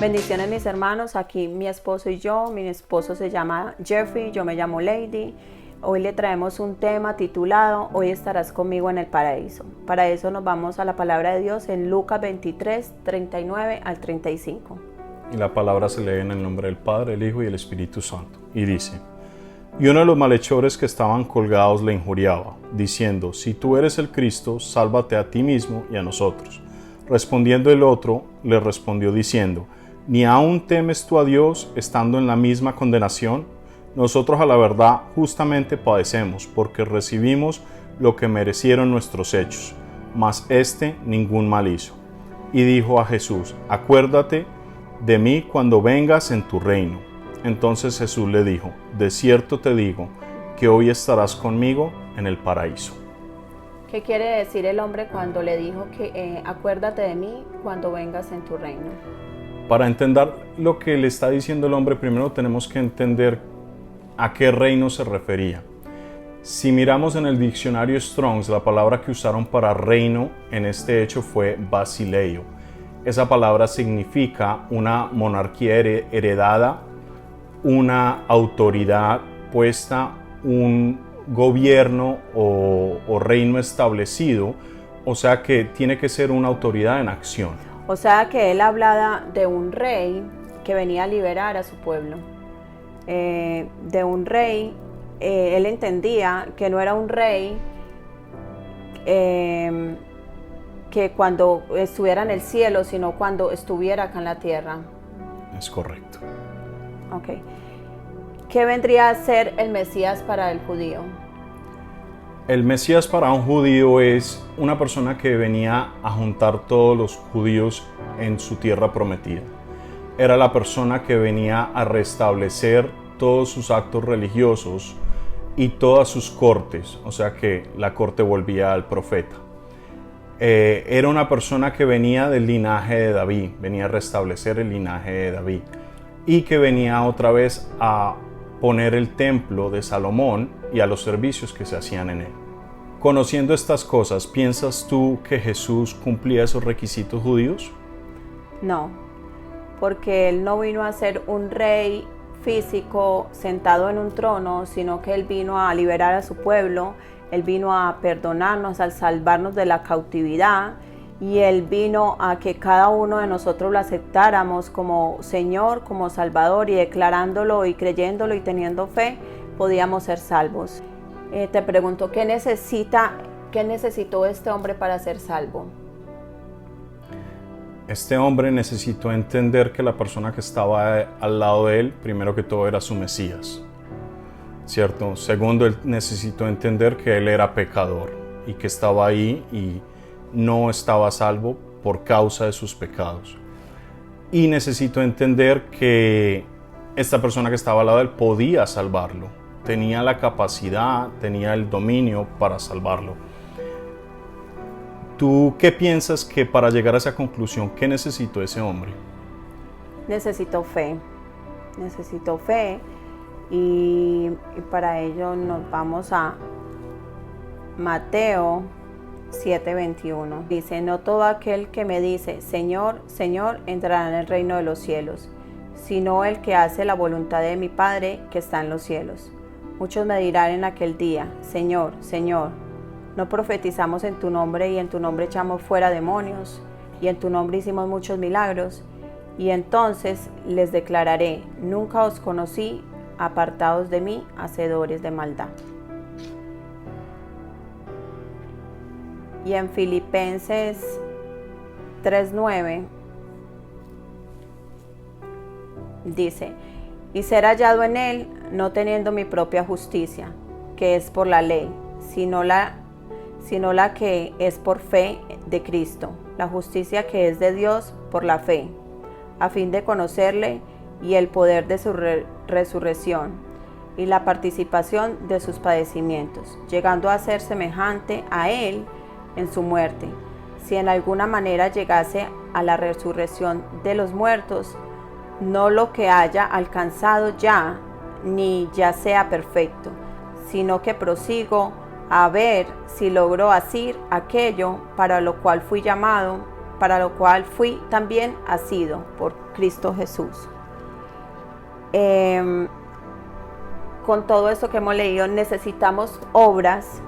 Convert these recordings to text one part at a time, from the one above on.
Bendiciones mis hermanos, aquí mi esposo y yo. Mi esposo se llama Jeffrey, yo me llamo Lady. Hoy le traemos un tema titulado Hoy estarás conmigo en el paraíso. Para eso nos vamos a la palabra de Dios en Lucas 23, 39 al 35. Y la palabra se lee en el nombre del Padre, el Hijo y el Espíritu Santo. Y dice: Y uno de los malhechores que estaban colgados le injuriaba, diciendo: Si tú eres el Cristo, sálvate a ti mismo y a nosotros. Respondiendo el otro, le respondió diciendo: ¿Ni aún temes tú a Dios, estando en la misma condenación? Nosotros a la verdad justamente padecemos, porque recibimos lo que merecieron nuestros hechos, mas éste ningún mal hizo. Y dijo a Jesús: Acuérdate de mí cuando vengas en tu reino. Entonces Jesús le dijo: De cierto te digo, que hoy estarás conmigo en el paraíso. ¿Qué quiere decir el hombre cuando le dijo que acuérdate de mí cuando vengas en tu reino? Para entender lo que le está diciendo el hombre, primero tenemos que entender a qué reino se refería. Si miramos en el diccionario Strong's, la palabra que usaron para reino en este hecho fue basileio. Esa palabra significa una monarquía heredada, una autoridad puesta, un gobierno o reino establecido, o sea que tiene que ser una autoridad en acción. O sea que él hablaba de un rey que venía a liberar a su pueblo. De un rey, él entendía que no era un rey que cuando estuviera en el cielo, sino cuando estuviera acá en la tierra. Es correcto. Ok. ¿Qué vendría a ser el Mesías para el judío? El Mesías para un judío es una persona que venía a juntar todos los judíos en su tierra prometida. Era la persona que venía a restablecer todos sus actos religiosos y todas sus cortes, o sea que la corte volvía al profeta. Era una persona que venía del linaje de David, venía a restablecer el linaje de David y que venía otra vez a poner el templo de Salomón y a los servicios que se hacían en él. Conociendo estas cosas, ¿piensas tú que Jesús cumplía esos requisitos judíos? No, porque él no vino a ser un rey físico sentado en un trono, sino que él vino a liberar a su pueblo, él vino a perdonarnos, a salvarnos de la cautividad, y él vino a que cada uno de nosotros lo aceptáramos como Señor, como Salvador, y declarándolo y creyéndolo y teniendo fe, podíamos ser salvos. Te pregunto, ¿qué necesitó este hombre para ser salvo? Este hombre necesitó entender que la persona que estaba al lado de él, primero que todo, era su Mesías, ¿cierto? Segundo, él necesitó entender que él era pecador y que estaba ahí y no estaba salvo por causa de sus pecados. Y necesitó entender que esta persona que estaba al lado de él podía salvarlo, tenía la capacidad, tenía el dominio para salvarlo. ¿Tú qué piensas que para llegar a esa conclusión, qué necesitó ese hombre? Necesitó fe y para ello nos vamos a Mateo 7:21. Dice: No todo aquel que me dice Señor, Señor, entrará en el reino de los cielos, sino el que hace la voluntad de mi Padre que está en los cielos. Muchos me dirán en aquel día: Señor, Señor, ¿no profetizamos en tu nombre y en tu nombre echamos fuera demonios y en tu nombre hicimos muchos milagros? Y entonces les declararé: Nunca os conocí, apartados de mí, hacedores de maldad. Y en Filipenses 3:9 dice: Y ser hallado en él, no teniendo mi propia justicia, que es por la ley, sino la que es por fe de Cristo, la justicia que es de Dios por la fe, a fin de conocerle y el poder de su resurrección y la participación de sus padecimientos, llegando a ser semejante a él en su muerte, si en alguna manera llegase a la resurrección de los muertos, no lo que haya alcanzado ya, ni ya sea perfecto, sino que prosigo a ver si logro asir aquello para lo cual fui llamado para lo cual fui también asido por Cristo Jesús. Con todo esto que hemos leído, necesitamos obras,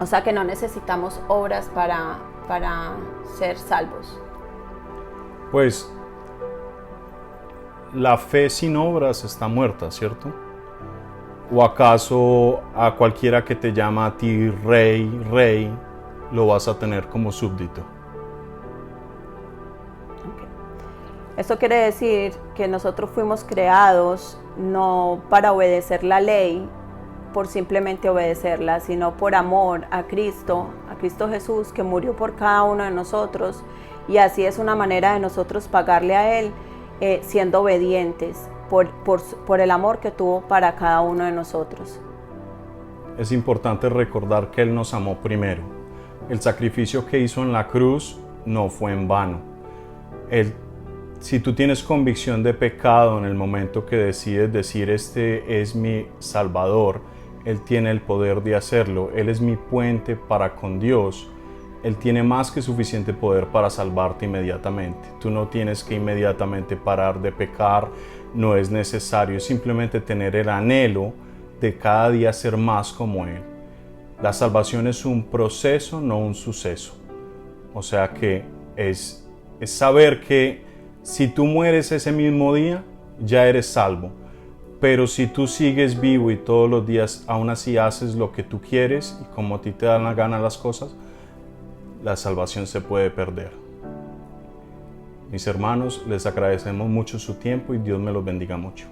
o sea que no necesitamos obras para ser salvos. Pues la fe sin obras está muerta, ¿cierto? ¿O acaso a cualquiera que te llama a ti rey, lo vas a tener como súbdito? Esto quiere decir que nosotros fuimos creados no para obedecer la ley, por simplemente obedecerla, sino por amor a Cristo Jesús, que murió por cada uno de nosotros, y así es una manera de nosotros pagarle a Él, siendo obedientes por el amor que tuvo para cada uno de nosotros. Es importante recordar que Él nos amó primero. El sacrificio que hizo en la cruz no fue en vano. Si tú tienes convicción de pecado en el momento que decides decir este es mi Salvador, Él tiene el poder de hacerlo. Él es mi puente para con Dios. Él tiene más que suficiente poder para salvarte inmediatamente. Tú no tienes que inmediatamente parar de pecar, no es necesario, es simplemente tener el anhelo de cada día ser más como Él. La salvación es un proceso, no un suceso. O sea que es saber que si tú mueres ese mismo día, ya eres salvo. Pero si tú sigues vivo y todos los días aún así haces lo que tú quieres y como a ti te dan la gana las cosas, la salvación se puede perder. Mis hermanos, les agradecemos mucho su tiempo y Dios me los bendiga mucho.